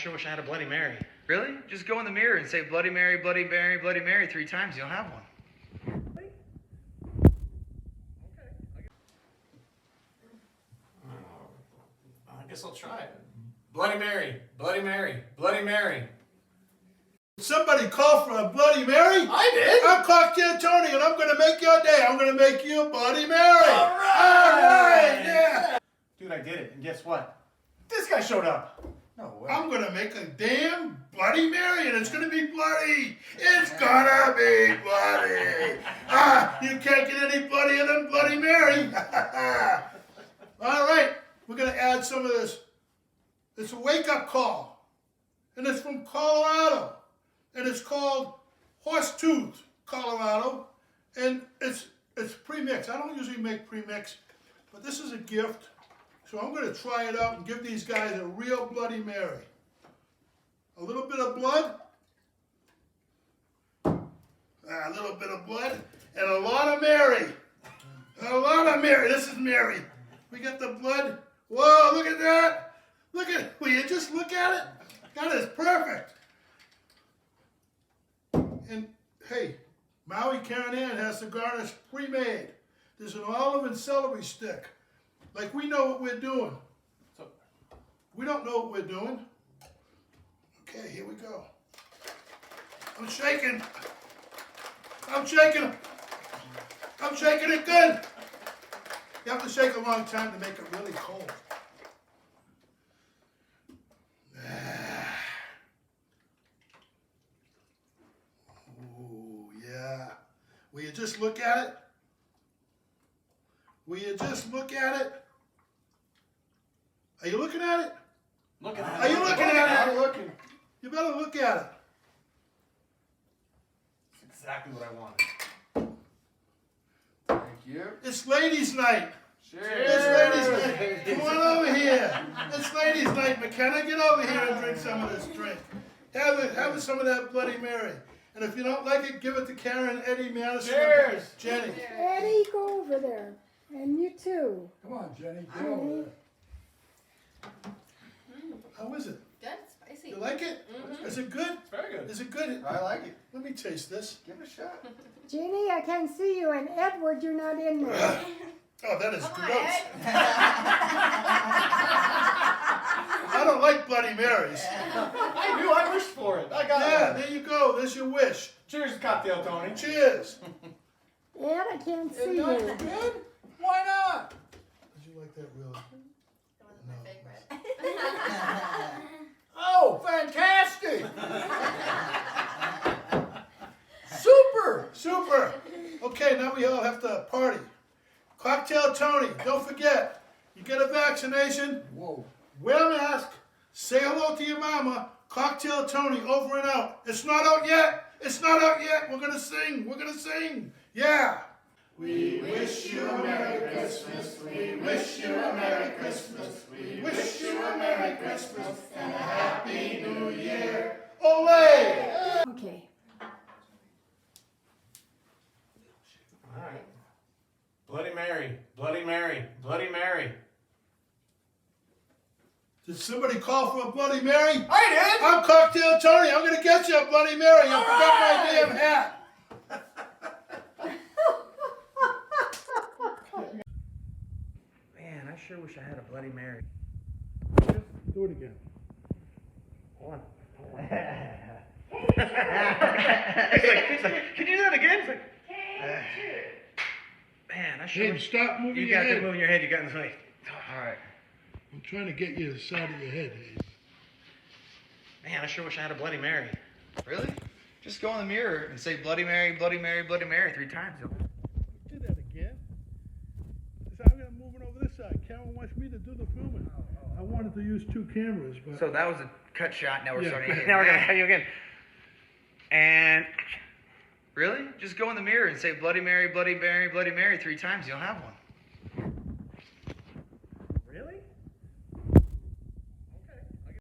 sure wish I had a Bloody Mary. Really? Just go in the mirror and say Bloody Mary, Bloody Mary, Bloody Mary 3 times. You'll have one. I guess I'll try it. Bloody Mary, Bloody Mary, Bloody Mary. Somebody call for a Bloody Mary? I did. I'm Cocktail Tony, and I'm going to make your day. I'm going to make you a Bloody Mary. All right. Yeah. Dude, I did it, and guess what? This guy showed up. No way. I'm going to make a damn Bloody Mary, and it's going to be bloody. It's going to be bloody. You can't get any bloodier than Bloody Mary. All right, we're going to add some of this. It's a wake-up call, and it's from Colorado, and it's called Horsetooth, Colorado, and it's pre-mixed. I don't usually make pre-mix, but this is a gift, so I'm going to try it out and give these guys a real Bloody Mary. A little bit of blood, a little bit of blood, and a lot of Mary. A lot of Mary. This is Mary. We got the blood. Whoa, look at that. Look at, will you just look at it? That is perfect. And hey, Maui Karen Ann has the garnish pre-made. There's an olive and celery stick. Like we know what we're doing. We don't know what we're doing. Okay, here we go. I'm shaking. I'm shaking. I'm shaking it good. You have to shake a long time to make it really cold. Oh, yeah. Will you just look at it? Will you just look at it? Are you looking at it? Looking at it. Are you looking at it? I'm looking. You better look at it. That's exactly what I wanted. Thank you. It's ladies' night. Cheers. It's ladies' night. Come on over here. It's ladies' night, McKenna. Get over here and drink some of this drink. Have some of that Bloody Mary. And if you don't like it, give it to Karen, Eddie, Madison, Cheers. Jenny. Eddie, go over there. And you too. Come on, Jenny. Get over there. How is it? Good, spicy. You like it? Mm-hmm. Is it good? It's very good. Is it good? I like it. Let me taste this. Give it a shot. Jeannie, I can see you, and Edward, you're not in there. Oh, that is Come on, gross. Ed. I don't like Bloody Marys. I knew. I wished for it. I got Yeah, one. there you go. There's your wish. Cheers, Cocktail Tony. Cheers. Ed, I can't see Not you. good? Why not? Did you like that really? That was my favorite. Oh, fantastic! Super! Super. Okay, now we all have to party. Cocktail Tony, don't forget, you get a vaccination, wear a mask, say hello to your mama, Cocktail Tony, over and out. It's not out yet. It's not out yet. We're going to sing. We're going to sing. Yeah. We wish you a Merry Christmas. We wish you a Merry Christmas. We wish you a Merry Christmas and a Happy New Year. Olay! Okay. All right. Bloody Mary, Bloody Mary, Bloody Mary. Did somebody call for a Bloody Mary? I did! I'm Cocktail Tony. I'm going to get you a Bloody Mary. I forgot my damn hat. Man, I sure wish I had a Bloody Mary. Do it again. Hold on. He's like, can you do that again? It's like, man, I sure Hey, wish. stop moving You your got to head. move your head. You got in the way. All right. I'm trying to get you the side of your head. Man, I sure wish I had a Bloody Mary. Really? Just go in the mirror and say Bloody Mary, Bloody Mary, Bloody Mary 3 times. Do that again. I'm going to move it over this side. Karen wants me to do the filming. I wanted to use 2 cameras, but... So that was a cut shot. Now we're Yeah, starting go again. Now we're going to have you again. And Really? Just go in the mirror and say Bloody Mary, Bloody Mary, Bloody Mary 3 times. You'll have one.